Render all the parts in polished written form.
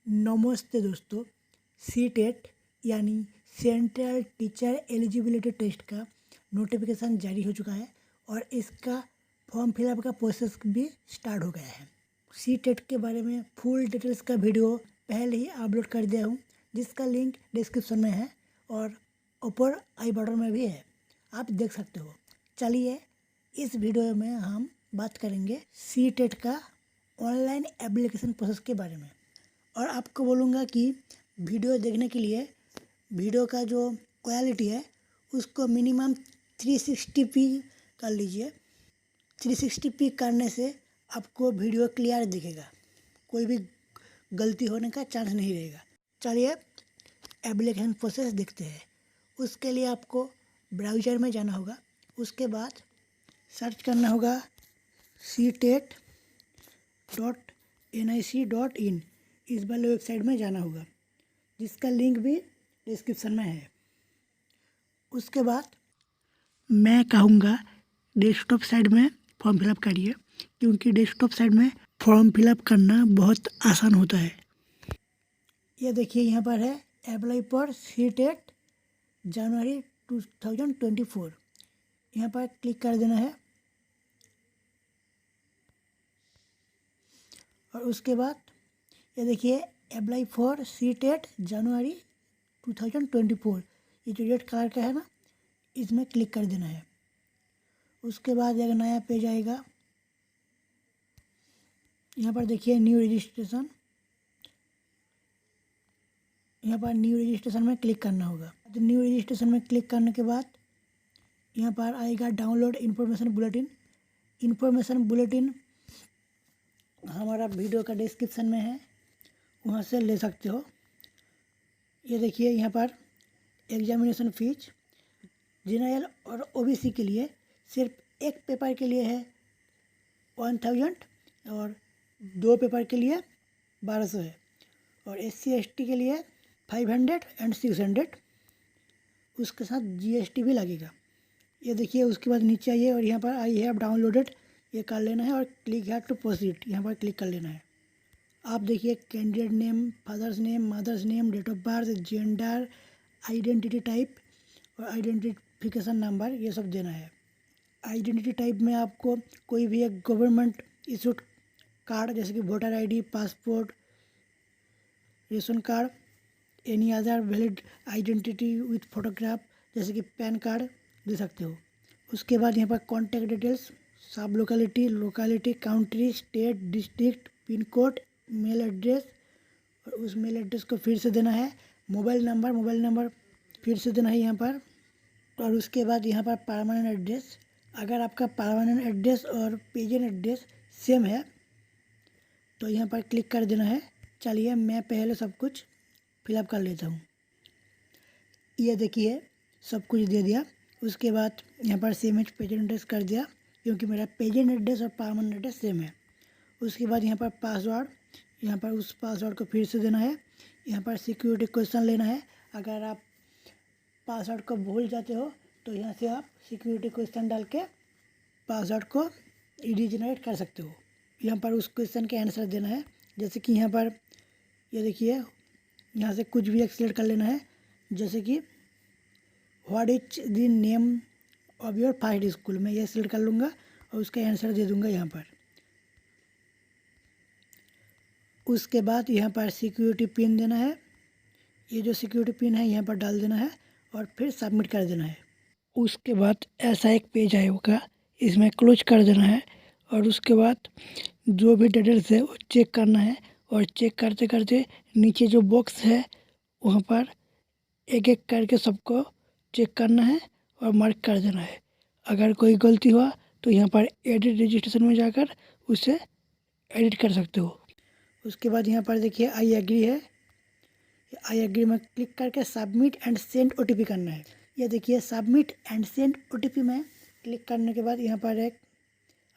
नमस्ते दोस्तों। सीटेट यानी सेंट्रल टीचर एलिजिबिलिटी टेस्ट का नोटिफिकेशन जारी हो चुका है और इसका फॉर्म फिलअप का प्रोसेस भी स्टार्ट हो गया है। सीटेट के बारे में फुल डिटेल्स का वीडियो पहले ही अपलोड कर दिया हूँ, जिसका लिंक डिस्क्रिप्शन में है और ऊपर आई बटन में भी है, आप देख सकते हो। चलिए इस वीडियो में हम बात करेंगे सीटेट का ऑनलाइन एप्लीकेशन प्रोसेस के बारे में और आपको बोलूँगा कि वीडियो देखने के लिए वीडियो का जो क्वालिटी है उसको मिनिमम 360p कर लीजिए। 360p करने से आपको वीडियो क्लियर दिखेगा, कोई भी गलती होने का चांस नहीं रहेगा। चलिए एप्लीकेशन प्रोसेस देखते हैं। उसके लिए आपको ब्राउज़र में जाना होगा, उसके बाद सर्च करना होगा ctet.nic.in। इस वाले वेबसाइट में जाना होगा, जिसका लिंक भी डिस्क्रिप्शन में है। उसके बाद मैं कहूँगा डेस्कटॉप साइड में फॉर्म फिलअप करिए, क्योंकि डेस्कटॉप साइड में फॉर्म फिलअप करना बहुत आसान होता है। ये देखिए यहाँ पर है अप्लाई फॉर सीटेट जनवरी 2024। यहाँ पर क्लिक कर देना है और उसके बाद ये देखिए अप्लाई फॉर सीटेट जनवरी 2024, ये जो रेड कलर का है ना, इसमें क्लिक कर देना है। उसके बाद एक नया पेज आएगा। यहाँ पर देखिए न्यू रजिस्ट्रेशन, यहाँ पर न्यू रजिस्ट्रेशन में क्लिक करना होगा। तो न्यू रजिस्ट्रेशन में क्लिक करने के बाद यहाँ पर आएगा download information bulletin. Information bulletin हमारा वीडियो का डिस्क्रिप्शन में है, वहाँ से ले सकते हो। ये देखिए यहाँ पर एग्जामिनेशन फीस जनरल और ओबीसी के लिए सिर्फ एक पेपर के लिए है 1000 और 2 पेपर के लिए 1200 है, और SC/ST के लिए 500 एंड 600। उसके साथ GST भी लगेगा। ये देखिए उसके बाद नीचे आइए और यहाँ पर आई हैव डाउनलोडेड ये कर लेना है और क्लिक है टू प्रोसीड, यहाँ पर क्लिक कर लेना है। आप देखिए candidate name, father's name, mother's name, date of birth, gender, identity type और आइडेंटिफिकेशन नंबर, ये सब देना है। आइडेंटिटी टाइप में आपको कोई भी एक गवर्नमेंट इशूड कार्ड जैसे कि voter ID, passport, ration card, any other valid identity with photograph जैसे कि पैन कार्ड दे सकते हो। उसके बाद यहाँ पर contact details, sub locality, country, state, district, pin code, mail address, और उस मेल एड्रेस को फिर से देना है। मोबाइल नंबर फिर से देना है यहाँ पर। और उसके बाद यहाँ पर परमानेंट एड्रेस, अगर आपका परमानेंट एड्रेस और पेजेंट एड्रेस सेम है तो यहाँ पर क्लिक कर देना है। चलिए मैं पहले सब कुछ फिलअप कर लेता हूँ। ये देखिए सब कुछ दे दिया। उसके बाद यहाँ पर सेम एज पेजेंट एड्रेस कर दिया, क्योंकि मेरा पेजेंट एड्रेस और परमानेंट एड्रेस सेम है। उसके बाद यहाँ पर पासवर्ड, यहाँ पर उस पासवर्ड को फिर से देना है। यहाँ पर सिक्योरिटी क्वेश्चन लेना है। अगर आप पासवर्ड को भूल जाते हो तो यहाँ से आप सिक्योरिटी क्वेश्चन डाल के पासवर्ड को रीजनरेट कर सकते हो। यहाँ पर उस क्वेश्चन के आंसर देना है। जैसे कि यहाँ पर ये देखिए यहाँ से कुछ भी एक सिलेक्ट कर लेना है, जैसे कि what is the name of your first school, मैं ये सिलेक्ट कर लूँगा और उसका आंसर दे दूँगा यहाँ पर। उसके बाद यहाँ पर सिक्योरिटी पिन देना है। ये जो सिक्योरिटी पिन है यहाँ पर डाल देना है और फिर सबमिट कर देना है। उसके बाद ऐसा एक पेज आएगा, इसमें क्लोज कर देना है और उसके बाद जो भी डिटेल्स है वो चेक करना है। और चेक करते करते नीचे जो बॉक्स है वहाँ पर एक एक करके सबको चेक करना है और मार्क कर देना है। अगर कोई गलती हुआ तो यहाँ पर एडिट रजिस्ट्रेशन में जाकर उसे एडिट कर सकते हो। उसके बाद यहाँ पर देखिए आई एग्री है, आई एग्री में क्लिक करके सबमिट एंड सेंड OTP करना है। ये देखिए सबमिट एंड सेंड OTP में क्लिक करने के बाद यहाँ पर एक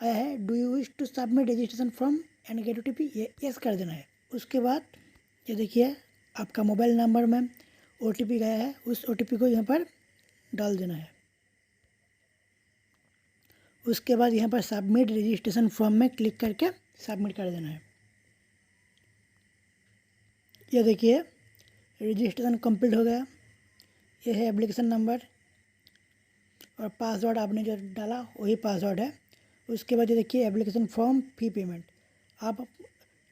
आया है, do you wish to submit registration form and get OTP, ये यस कर देना है। उसके बाद ये देखिए आपका मोबाइल नंबर में OTP गया है, उस OTP को यहाँ पर डाल देना है। उसके बाद यहाँ पर सबमिट रजिस्ट्रेशन फॉर्म में क्लिक करके सबमिट कर देना है। ये देखिए रजिस्ट्रेशन कंप्लीट हो गया। ये है एप्लीकेशन नंबर और पासवर्ड आपने जो डाला वही पासवर्ड है। उसके बाद ये देखिए एप्लीकेशन फॉर्म फी पेमेंट। आप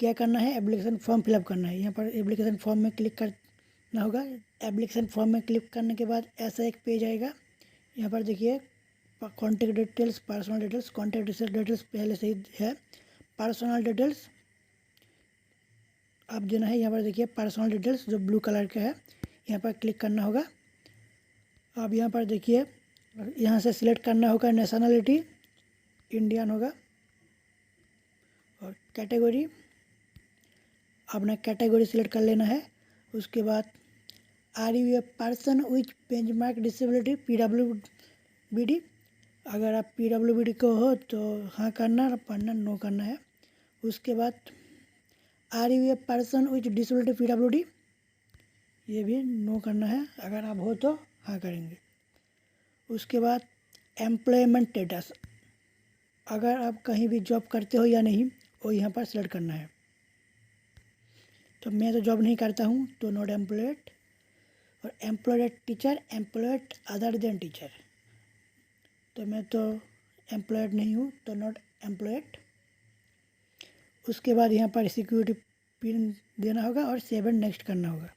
क्या करना है, एप्लीकेशन फॉर्म फिलअप करना है। यहाँ पर एप्लीकेशन फॉर्म में क्लिक करना होगा। एप्लीकेशन फॉर्म में क्लिक करने के बाद ऐसा एक पेज आएगा। यहाँ पर देखिए contact details, personal details. Contact details पहले से ही है। पर्सनल डिटेल्स आप देना है। यहाँ पर देखिए पर्सनल डिटेल्स जो ब्लू कलर का है, यहाँ पर क्लिक करना होगा। अब यहाँ पर देखिए यहाँ से सिलेक्ट करना होगा नेशनलिटी, इंडियन होगा। और कैटेगरी अपना कैटेगरी सिलेक्ट कर लेना है। उसके बाद are you a person with benchmark disability PWBD। अगर आप PWBD को हो तो हाँ करना, पढ़ना नो करना है। उसके बाद are you a person with disability PWD, ये भी नो करना है। अगर आप हो तो हाँ करेंगे। उसके बाद एम्प्लॉयमेंट स्टेटस, अगर आप कहीं भी जॉब करते हो या नहीं वो यहाँ पर सिलेक्ट करना है। तो मैं तो जॉब नहीं करता हूँ तो नॉट एम्प्लॉयड। और employed teacher, employed other than teacher, तो मैं तो एम्प्लॉयड नहीं हूँ तो नॉट एम्प्लॉयड। उसके बाद यहाँ पर सिक्योरिटी पिन देना होगा और सेव एंड नेक्स्ट करना होगा।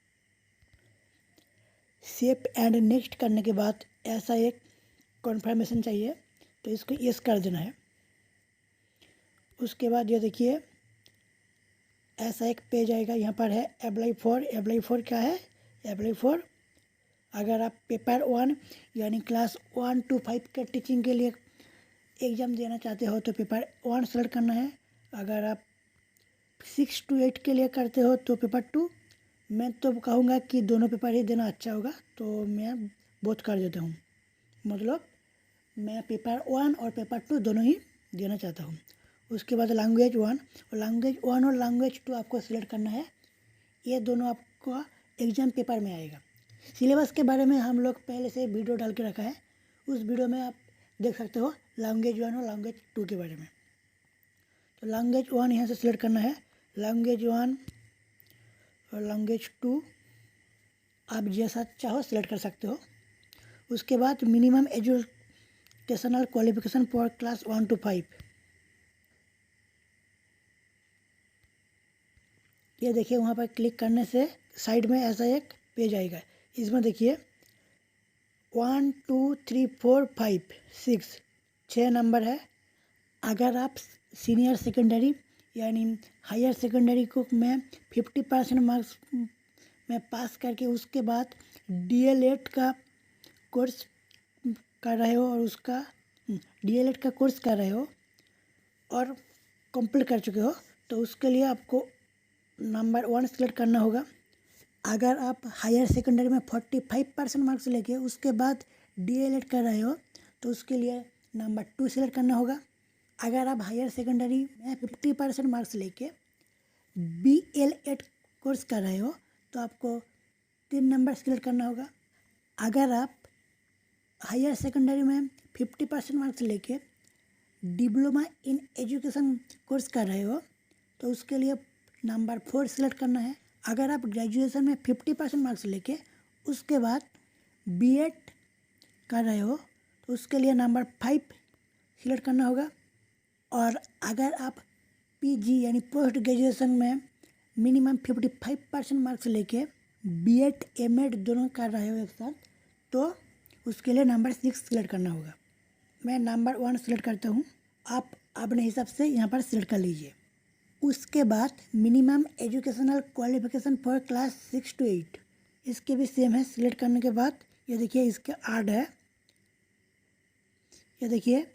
सेव एंड नेक्स्ट करने के बाद ऐसा एक कॉन्फर्मेशन चाहिए तो इसको यस कर देना है। उसके बाद ये देखिए ऐसा एक पेज आएगा। यहाँ पर है अप्लाई फॉर क्या है, अप्लाई फॉर। अगर आप पेपर 1 यानी क्लास 1 to 5 के टीचिंग के लिए एग्ज़ाम देना चाहते हो तो पेपर 1 सेलेक्ट करना है। अगर आप 6 to 8 के लिए करते हो तो पेपर 2। मैं तो कहूँगा कि दोनों पेपर ही देना अच्छा होगा तो मैं बोथ कर देता हूँ। मतलब मैं पेपर 1 और पेपर 2 दोनों ही देना चाहता हूँ। उसके बाद लैंग्वेज 1 और लैंग्वेज 2 आपको सिलेक्ट करना है। ये दोनों आपको एग्ज़ाम पेपर में आएगा। सिलेबस के बारे में हम लोग पहले से वीडियो डाल के रखा है, उस वीडियो में आप देख सकते हो लैंग्वेज 1 और लैंग्वेज 2 के बारे में। तो लैंग्वेज 1 यहाँ से सिलेक्ट करना है। लैंग्वेज 1 और लैंग्वेज 2 आप जैसा चाहो सिलेक्ट कर सकते हो। उसके बाद minimum educational qualification for class 1 to 5, ये देखिए वहाँ पर क्लिक करने से साइड में ऐसा एक पेज आएगा। इसमें देखिए 1 2 3 4 5 6 नंबर है। अगर आप सीनियर सेकेंडरी यानी हायर सेकेंडरी को में 50% मार्क्स में पास करके उसके बाद DLED का कोर्स कर रहे हो और उसका DLED का कोर्स कर रहे हो और कंप्लीट कर चुके हो तो उसके लिए आपको नंबर 1 सेलेक्ट करना होगा। अगर आप हायर सेकेंडरी में 45% मार्क्स लेके उसके बाद DLED कर रहे हो तो उसके लिए नंबर 2 सेलेक्ट करना होगा। अगर आप हायर सेकेंडरी में 50% मार्क्स लेके BLED कोर्स कर रहे हो तो आपको 3 नंबर सेलेक्ट करना होगा। अगर आप हायर सेकेंडरी में 50% मार्क्स लेके डिप्लोमा इन एजुकेशन कोर्स कर रहे हो तो उसके लिए नंबर 4 सेलेक्ट करना है। अगर आप ग्रेजुएशन में 50% मार्क्स लेके उसके बाद B.Ed कर रहे हो तो उसके लिए नंबर 5 सिलेक्ट करना होगा। और अगर आप PG यानी पोस्ट ग्रेजुएशन में मिनिमम 55% मार्क्स लेके B.Ed M.Ed दोनों कर रहे हो एक साथ तो उसके लिए नंबर 6 सिलेक्ट करना होगा। मैं नंबर 1 सिलेक्ट करता हूँ, आप अपने हिसाब से यहाँ पर सिलेक्ट कर लीजिए। उसके बाद minimum educational qualification for class 6 to 8, इसके भी सेम है। सिलेक्ट करने के बाद ये देखिए इसके ऐड है। ये देखिए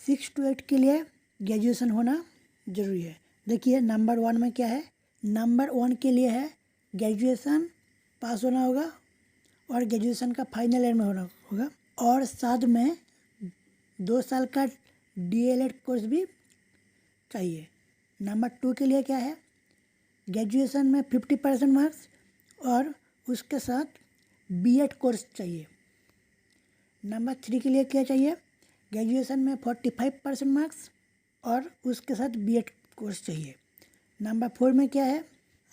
6 to 8 के लिए ग्रेजुएशन होना ज़रूरी है। देखिए नंबर 1 में क्या है, नंबर 1 के लिए है ग्रेजुएशन पास होना होगा और ग्रेजुएशन का फाइनल ईयर में होना होगा और साथ में 2 साल का DLED कोर्स भी चाहिए। नंबर 2 के लिए क्या है, ग्रेजुएशन में 50% मार्क्स और उसके साथ B.Ed कोर्स चाहिए। नंबर 3 के लिए क्या चाहिए, ग्रेजुएशन में 45% मार्क्स और उसके साथ B.Ed कोर्स चाहिए। नंबर 4 में क्या है,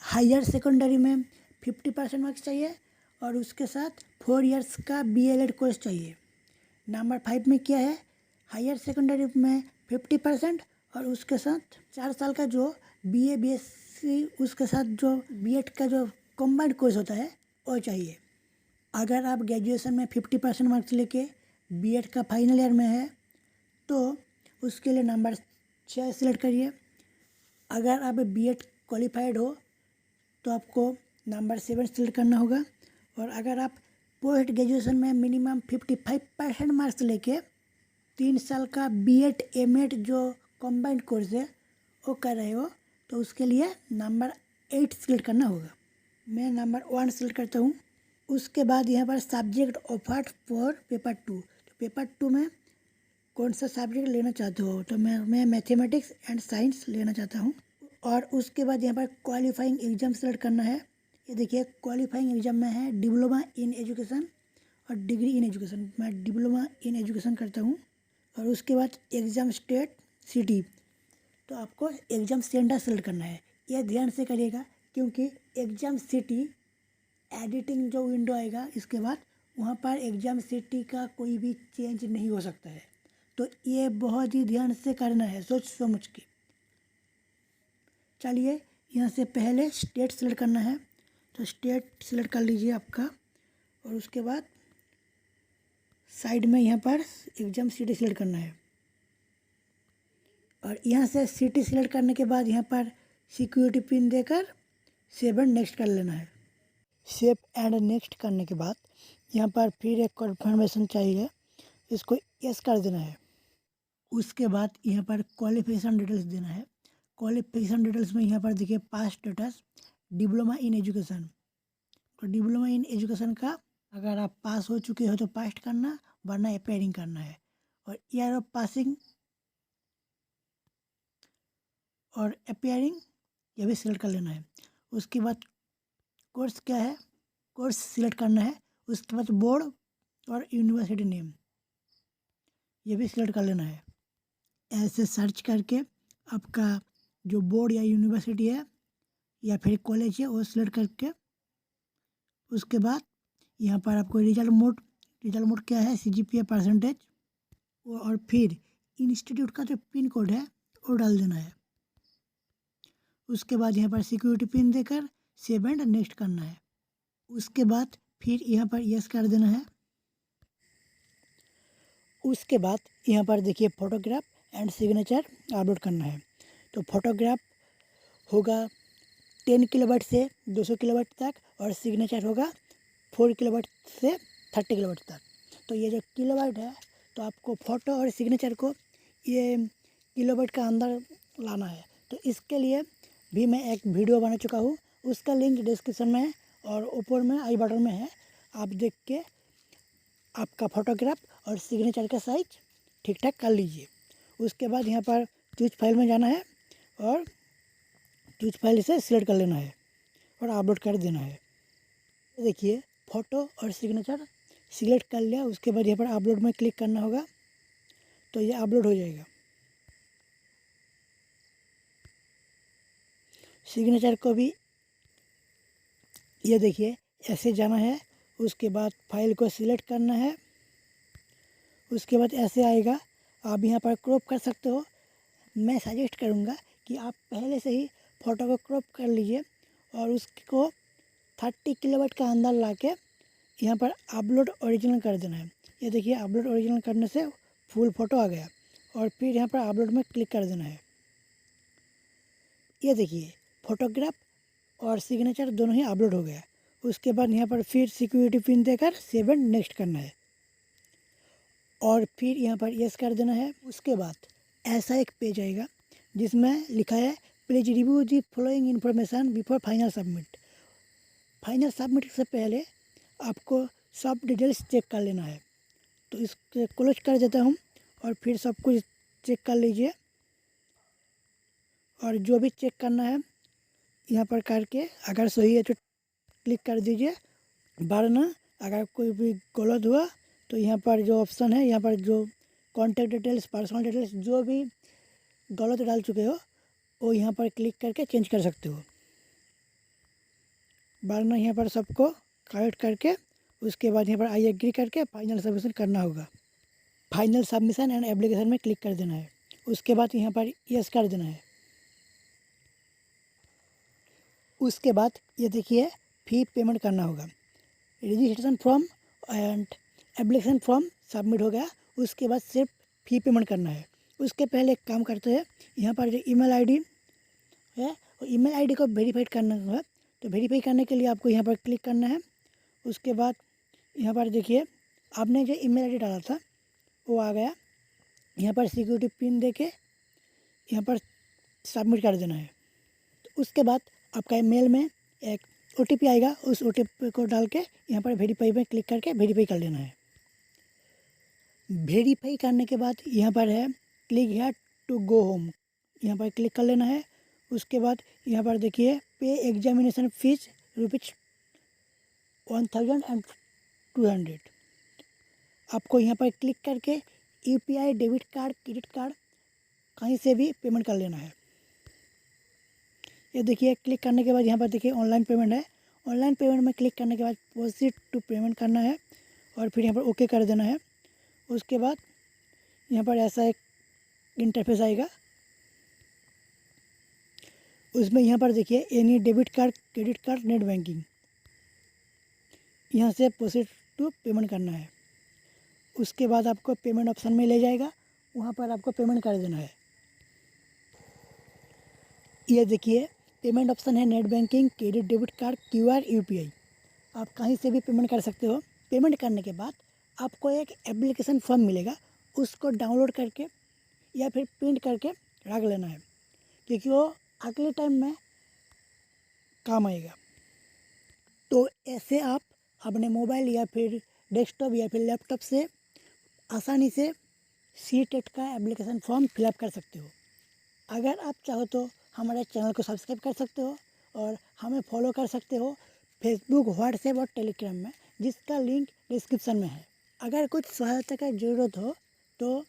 हायर सेकेंडरी में 50% मार्क्स चाहिए और उसके साथ 4 इयर्स का BLED कोर्स चाहिए। नंबर 5 में क्या है, हायर सेकेंडरी में 50% और उसके साथ 4 साल का जो BA BSc उसके साथ जो B.Ed का जो कॉम्बाइंड कोर्स होता है वो चाहिए। अगर आप ग्रेजुएशन में 50% मार्क्स लेके B.Ed का फाइनल ईयर में है तो उसके लिए नंबर 6 सिलेक्ट करिए। अगर आप B.Ed क्वालिफाइड हो तो आपको नंबर 7 सिलेक्ट करना होगा। और अगर आप पोस्ट ग्रेजुएशन में मिनिमम 55% मार्क्स लेके 3 साल का B.Ed M.Ed जो कॉम्बाइंड कोर्स है वो कर रहे हो तो उसके लिए नंबर 8 सिलेक्ट करना होगा। मैं नंबर 1 सिलेक्ट करता हूँ। उसके बाद यहाँ पर सब्जेक्ट ऑफर्ड फॉर पेपर 2, तो पेपर 2 में कौन सा सब्जेक्ट लेना चाहते हो, तो मैं मैथमेटिक्स एंड साइंस लेना चाहता हूँ। और उसके बाद यहाँ पर क्वालिफाइंग एग्ज़ाम सेलेक्ट करना है। ये देखिए क्वालिफाइंग एग्ज़ाम में है डिप्लोमा इन एजुकेशन और डिग्री इन एजुकेशन। मैं डिप्लोमा इन एजुकेशन करता हूँ। और उसके बाद एग्ज़ाम स्टेट सिटी, तो आपको एग्ज़ाम सेंटर सेलेक्ट करना है। यह ध्यान से करिएगा क्योंकि एग्ज़ाम सिटी एडिटिंग जो विंडो आएगा इसके बाद वहाँ पर एग्ज़ाम सिटी का कोई भी चेंज नहीं हो सकता है, तो ये बहुत ही ध्यान से करना है, सोच समझ के। चलिए यहाँ से पहले स्टेट सेलेक्ट करना है, तो स्टेट सेलेक्ट कर लीजिए आपका। और उसके बाद साइड में यहाँ पर एग्ज़ाम सिटी सेलेक्ट करना है। और यहाँ से सिटी सेलेक्ट करने के बाद यहाँ पर सिक्योरिटी पिन देकर सेव एंड नेक्स्ट कर लेना है। सेव एंड नेक्स्ट करने के बाद यहाँ पर फिर एक कन्फर्मेशन चाहिए, इसको यस कर देना है। उसके बाद यहाँ पर क्वालिफिकेशन डिटेल्स देना है। क्वालिफिकेशन डिटेल्स में यहाँ पर देखिए पास स्टेटस डिप्लोमा इन एजुकेशन, तो डिप्लोमा इन एजुकेशन का अगर आप पास हो चुके हो तो पास करना, वरना अपेयरिंग करना है। और ईयर ऑफ पासिंग और अपेयरिंग ये भी सिलेक्ट कर लेना है। उसके बाद कोर्स क्या है, कोर्स सिलेक्ट करना है। उसके बाद बोर्ड और यूनिवर्सिटी नेम ये भी सिलेक्ट कर लेना है। ऐसे सर्च करके आपका जो बोर्ड या यूनिवर्सिटी है या फिर कॉलेज है वो सिलेक्ट करके उसके बाद यहाँ पर आपको रिजल्ट मोड क्या है, CGPA परसेंटेज, और फिर इंस्टीट्यूट का जो पिन कोड है वो डाल देना है। उसके बाद यहाँ पर सिक्योरिटी पिन देकर सेव एंड नेक्स्ट करना है। उसके बाद फिर यहाँ पर यस कर देना है। उसके बाद यहाँ पर देखिए फोटोग्राफ एंड सिग्नेचर अपलोड करना है। तो फोटोग्राफ होगा 10 किलोबाइट से 200 किलोबाइट तक और सिग्नेचर होगा 4 किलोबाइट से 30 किलोबाइट तक। तो ये जो किलोबाइट है तो आपको फ़ोटो और सिग्नेचर को ये किलोबाइट का अंदर लाना है। तो इसके लिए भी मैं एक वीडियो बना चुका हूँ, उसका लिंक डिस्क्रिप्शन में है और ऊपर में आई बटन में है। आप देख के आपका फ़ोटोग्राफ और सिग्नेचर का साइज ठीक ठाक कर लीजिए। उसके बाद यहाँ पर चूज फाइल में जाना है और चूज फाइल से सिलेक्ट कर लेना है और अपलोड कर देना है। देखिए फ़ोटो और सिग्नेचर सिलेक्ट कर लिया। उसके बाद यहाँ पर अपलोड में क्लिक करना होगा तो ये अपलोड हो जाएगा। सिग्नेचर को भी ये देखिए ऐसे जाना है। उसके बाद फाइल को सिलेक्ट करना है। उसके बाद ऐसे आएगा, आप यहाँ पर क्रॉप कर सकते हो। मैं सजेस्ट करूँगा कि आप पहले से ही फ़ोटो को क्रॉप कर लीजिए और उसको 30 किलोबाइट का अंदर ला के यहाँ पर अपलोड ओरिजिनल कर देना है। ये देखिए अपलोड ओरिजिनल करने से फुल फ़ोटो आ गया और फिर यहाँ पर अपलोड में क्लिक कर देना है। ये देखिए फोटोग्राफ और सिग्नेचर दोनों ही अपलोड हो गया। उसके बाद यहाँ पर फिर सिक्योरिटी पिन देकर सेव एंड नेक्स्ट करना है और फिर यहाँ पर यस कर देना है। उसके बाद ऐसा एक पेज आएगा जिसमें लिखा है please review the following information before final submit. Final submit से पहले आपको सब डिटेल्स चेक कर लेना है। तो इसको क्लोज कर देता हूँ और फिर सब कुछ चेक कर लीजिए और जो भी चेक करना है यहाँ पर करके अगर सही है तो क्लिक कर दीजिए, वरना अगर कोई भी गलत हुआ तो यहाँ पर जो ऑप्शन है, यहाँ पर जो कॉन्टैक्ट डिटेल्स, पर्सनल डिटेल्स जो भी गलत डाल चुके हो वो यहाँ पर क्लिक करके चेंज कर सकते हो। बार यहाँ पर सबको करेक्ट करके उसके बाद यहाँ पर आई एग्री करके फाइनल सबमिशन करना होगा। फाइनल सबमिशन एंड एप्लीकेशन में क्लिक कर देना है। उसके बाद यहाँ पर यस कर देना है। उसके बाद ये देखिए फ़ी पेमेंट करना होगा। Registration form and application form submit हो गया। उसके बाद सिर्फ फ़ी पेमेंट करना है। उसके पहले एक काम करते हैं, यहाँ पर जो ईमेल आईडी है वो ईमेल आईडी को वेरीफाइड करना होगा। तो वेरीफाई करने के लिए आपको यहाँ पर क्लिक करना है। उसके बाद यहाँ पर देखिए आपने जो ईमेल आईडी डाला था वो आ गया। यहाँ पर सिक्योरिटी पिन देके यहाँ पर सबमिट कर देना है। तो उसके बाद आपका मेल में एक OTP आएगा। उस OTP को डाल के यहाँ पर वेरीफाई में क्लिक करके वेरीफाई कर लेना है। वेरीफाई करने के बाद यहाँ पर है click here to go home, यहाँ पर क्लिक कर लेना है। उसके बाद यहाँ पर देखिए पे एग्जामिनेशन फीस ₹1200। आपको यहाँ पर क्लिक करके UPI debit card credit card कहीं से भी पेमेंट कर लेना है। ये देखिए क्लिक करने के बाद यहाँ पर देखिए ऑनलाइन पेमेंट है। ऑनलाइन पेमेंट में क्लिक करने के बाद प्रोसीड टू पेमेंट करना है और फिर यहाँ पर ओके कर देना है। उसके बाद यहाँ पर ऐसा एक इंटरफेस आएगा। उसमें यहाँ पर देखिए any debit card credit card net banking, यहाँ से प्रोसीड टू पेमेंट करना है। उसके बाद आपको पेमेंट ऑप्शन में ले जाएगा, वहाँ पर आपको पेमेंट कर देना है। ये देखिए पेमेंट ऑप्शन है net banking credit debit card QR UPI, आप कहीं से भी पेमेंट कर सकते हो। पेमेंट करने के बाद आपको एक एप्लीकेशन फॉर्म मिलेगा, उसको डाउनलोड करके या फिर प्रिंट करके रख लेना है, क्योंकि वो अगले टाइम में काम आएगा। तो ऐसे आप अपने मोबाइल या फिर डेस्कटॉप या फिर लैपटॉप से आसानी से CTET का एप्लीकेशन फॉर्म फिलअप कर सकते हो। अगर आप चाहो तो हमारे चैनल को सब्सक्राइब कर सकते हो और हमें फॉलो कर सकते हो फेसबुक, व्हाट्सएप और टेलीग्राम में, जिसका लिंक डिस्क्रिप्शन में है। अगर कुछ सहायता का ज़रूरत हो तो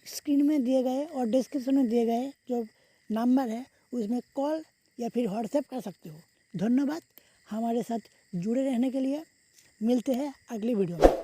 स्क्रीन में दिए गए और डिस्क्रिप्शन में दिए गए जो नंबर है उसमें कॉल या फिर व्हाट्सएप कर सकते हो। धन्यवाद हमारे साथ जुड़े रहने के लिए। मिलते हैं अगली वीडियो में।